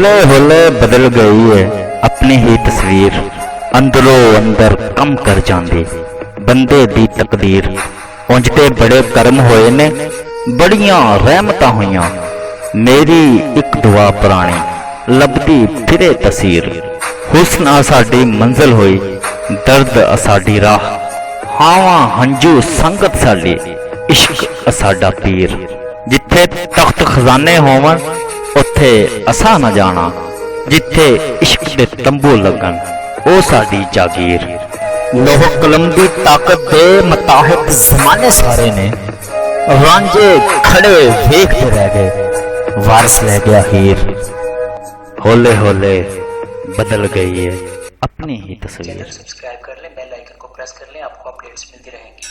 होले होले बदल गई है अपनी ही तस्वीर, अंदरों अंदर कम कर जांदी बंदे दी तकदीर। उंज ते बड़े कर्म होए ने, बड़ियां रहमतां होइयां, मेरी एक दुआ पुरानी लभदी फिरे तसीर। हुस्न आ साडी मंजिल होई, दर्द आ साडी राह, हावां हंजू संगत साडी, इश्क आ साडा पीर। जिथे तख्त खजाने होवन उत्थे असा न जाना, जिथे इश्क दे तंबू लगन ओ साडी जागीर। लोह कलम दी ताकत दे मुताहिक जमाने सारे ने, रांझे खड़े वेखते रह गए, वारस ले गया हीर। होले होले बदल गई है अपनी ही तस्वीर। चैनल सब्सक्राइब कर लें, बेल आइकन को प्रेस कर लें, आपको अपडेट्स मिलती रहेंगी।